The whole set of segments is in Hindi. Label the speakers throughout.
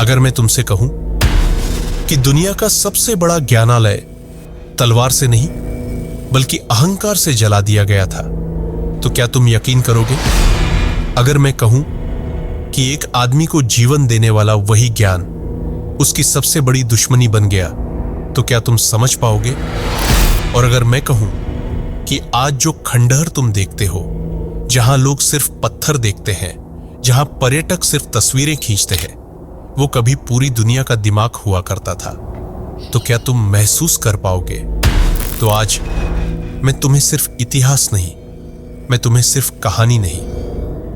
Speaker 1: अगर मैं तुमसे कहूं कि दुनिया का सबसे बड़ा ज्ञानालय तलवार से नहीं बल्कि अहंकार से जला दिया गया था, तो क्या तुम यकीन करोगे? अगर मैं कहूं कि एक आदमी को जीवन देने वाला वही ज्ञान उसकी सबसे बड़ी दुश्मनी बन गया, तो क्या तुम समझ पाओगे? और अगर मैं कहूं कि आज जो खंडहर तुम देखते हो, जहां लोग सिर्फ पत्थर देखते हैं, जहां पर्यटक सिर्फ तस्वीरें खींचते हैं, वो कभी पूरी दुनिया का दिमाग हुआ करता था, तो क्या तुम महसूस कर पाओगे? तो आज मैं तुम्हें सिर्फ इतिहास नहीं, मैं तुम्हें सिर्फ कहानी नहीं,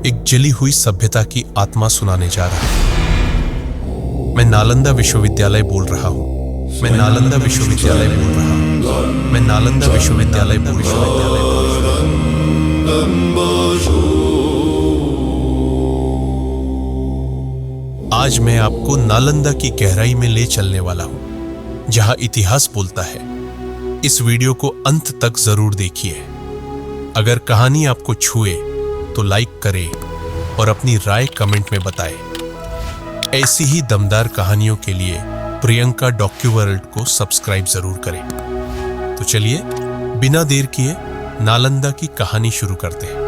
Speaker 1: एक जली हुई सभ्यता की आत्मा सुनाने जा रहा हूं। मैं नालंदा विश्वविद्यालय बोल रहा हूं। मैं नालंदा विश्वविद्यालय बोल रहा हूं। मैं नालंदा विश्वविद्यालय बोल रहा हूं। आज मैं आपको नालंदा की गहराई में ले चलने वाला हूं, जहां इतिहास बोलता है। इस वीडियो को अंत तक जरूर देखिए। अगर कहानी आपको छुए तो लाइक करें और अपनी राय कमेंट में बताएं। ऐसी ही दमदार कहानियों के लिए प्रियंका डॉक्यूवर्ल्ड को सब्सक्राइब जरूर करें। तो चलिए बिना देर किए नालंदा की कहानी शुरू करते हैं।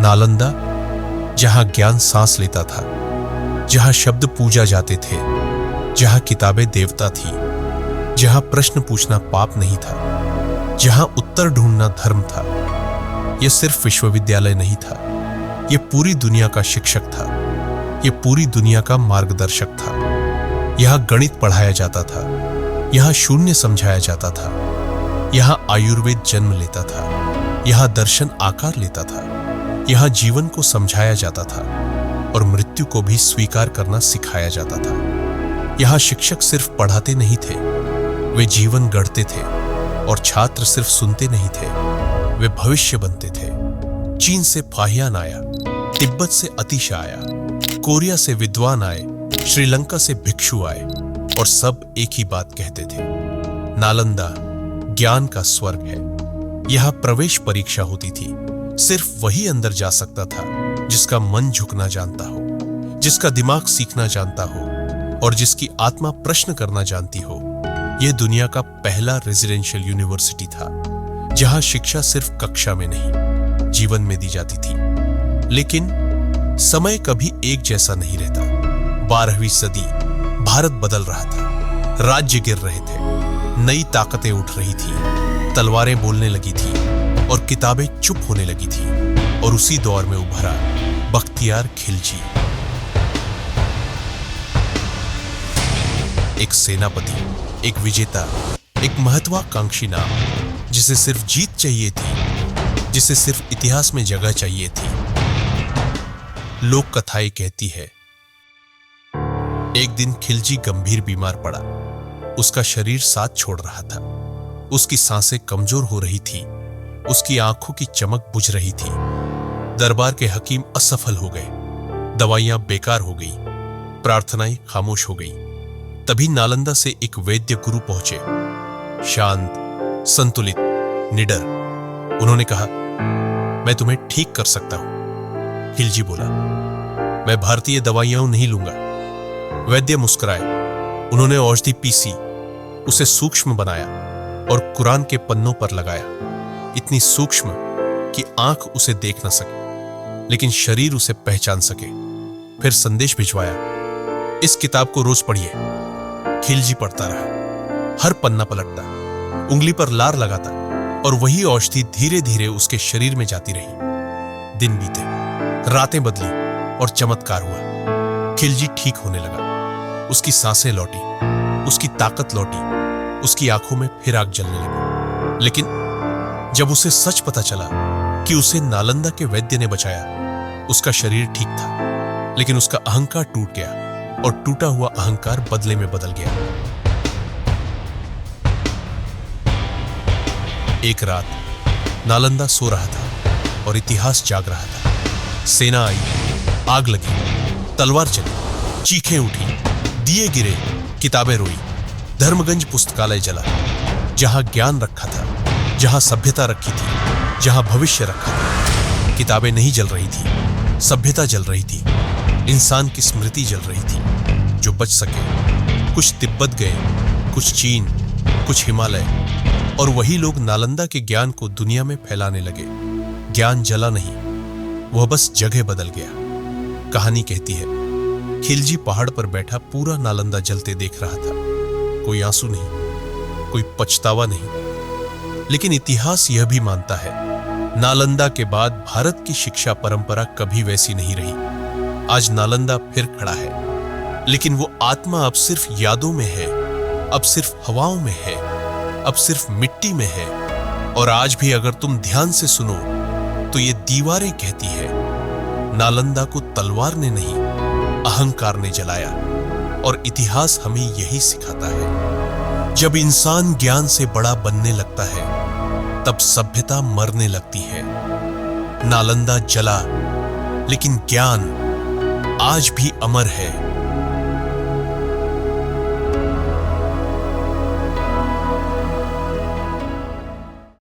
Speaker 1: नालंदा, जहां ज्ञान सांस लेता था, जहां शब्द पूजा जाते थे, जहां किताबें देवता थी, जहां प्रश्न पूछना पाप नहीं था, जहां उत्तर ढूंढना धर्म था। यह सिर्फ विश्वविद्यालय नहीं था, यह पूरी दुनिया का शिक्षक था, यह पूरी दुनिया का मार्गदर्शक था। यहां गणित पढ़ाया जाता था, यहां शून्य समझाया जाता था, यहां आयुर्वेद जन्म लेता था, यहां दर्शन आकार लेता था, यहां जीवन को समझाया जाता था और मृत्यु को भी स्वीकार करना सिखाया जाता था। यहां शिक्षक सिर्फ पढ़ाते नहीं थे, वे जीवन गढ़ते थे, और छात्र सिर्फ सुनते नहीं थे, वे भविष्य बनते थे। चीन से फाहियान आया, तिब्बत से अतिश आया, कोरिया से विद्वान आए, श्रीलंका से भिक्षु आए, और सब एक ही बात कहते थे, नालंदा ज्ञान का स्वर्ग है। यहां प्रवेश परीक्षा होती थी। सिर्फ वही अंदर जा सकता था जिसका मन झुकना जानता हो, जिसका दिमाग सीखना जानता हो, और जिसकी आत्मा प्रश्न करना जानती हो। यह दुनिया का पहला रेजिडेंशियल यूनिवर्सिटी था, जहां शिक्षा सिर्फ कक्षा में नहीं, जीवन में दी जाती थी। लेकिन समय कभी एक जैसा नहीं रहता। 12वीं सदी, भारत बदल रहा था, राज्य गिर रहे थे, नई ताकतें उठ रही थी, तलवारें बोलने लगी थी और किताबें चुप होने लगी थी। और उसी दौर में उभरा बख्तियार खिलजी, एक सेनापति, एक विजेता, एक महत्वाकांक्षी नाम, जिसे सिर्फ जीत चाहिए थी, जिसे सिर्फ इतिहास में जगह चाहिए थी। लोक कथाएं कहती है, एक दिन खिलजी गंभीर बीमार पड़ा। उसका शरीर साथ छोड़ रहा था, उसकी सांसें कमजोर हो रही थी, उसकी आंखों की चमक बुझ रही थी। दरबार के हकीम असफल हो गए, दवाइयां बेकार हो गई, प्रार्थनाएं खामोश हो गई। तभी नालंदा से एक वैद्य गुरु पहुंचे, शांत, संतुलित, निडर। उन्होंने कहा, मैं तुम्हें ठीक कर सकता हूं। खिलजी बोला, मैं भारतीय दवाइयां नहीं लूंगा। वैद्य मुस्कुराए। उन्होंने औषधि पीसी, उसे सूक्ष्म बनाया और कुरान के पन्नों पर लगाया। इतनी सूक्ष्म कि आंख उसे देख न सके, लेकिन शरीर उसे पहचान सके। फिर संदेश भिजवाया, इस किताब को रोज पढ़िए। खिलजी पढ़ता रहा, हर पन्ना पलटता, उंगली पर लार लगाता, और वही औषधि धीरे धीरे उसके शरीर में जाती रही। दिन बीते, रातें बदली और चमत्कार हुआ। खिलजी ठीक होने लगा। उसकी सांसें लौटी, उसकी ताकत लौटी, उसकी आंखों में फिर आग जलने लगी। लेकिन जब उसे सच पता चला कि उसे नालंदा के वैद्य ने बचाया, उसका शरीर ठीक था, लेकिन उसका अहंकार टूट गया, और टूटा हुआ अहंकार बदले में बदल गया। एक रात नालंदा सो रहा था और इतिहास जाग रहा था। सेना आई, आग लगी, तलवार चली, चीखें उठी, दिए गिरे, किताबें रोई। धर्मगंज पुस्तकालय जला, जहां ज्ञान रखा था, जहां सभ्यता रखी थी, जहां भविष्य रखा था। किताबें नहीं जल रही थी, सभ्यता जल रही थी, इंसान की स्मृति जल रही थी। जो बच सके कुछ तिब्बत गए, कुछ चीन, कुछ हिमालय, और वही लोग नालंदा के ज्ञान को दुनिया में फैलाने लगे। ज्ञान जला नहीं, वह बस जगह बदल गया। कहानी कहती है, खिलजी पहाड़ पर बैठा पूरा नालंदा जलते देख रहा था। कोई आंसू नहीं, कोई पछतावा नहीं। लेकिन इतिहास यह भी मानता है, नालंदा के बाद भारत की शिक्षा परंपरा कभी वैसी नहीं रही। आज नालंदा फिर खड़ा है, लेकिन वो आत्मा अब सिर्फ यादों में है, अब सिर्फ हवाओं में है, अब सिर्फ मिट्टी में है। और आज भी अगर तुम ध्यान से सुनो तो ये दीवारें कहती है, नालंदा को तलवार ने नहीं, अहंकार ने जलाया। और इतिहास हमें यही सिखाता है, जब इंसान ज्ञान से बड़ा बनने लगता है तब सभ्यता मरने लगती है। नालंदा जला, लेकिन ज्ञान आज भी अमर है।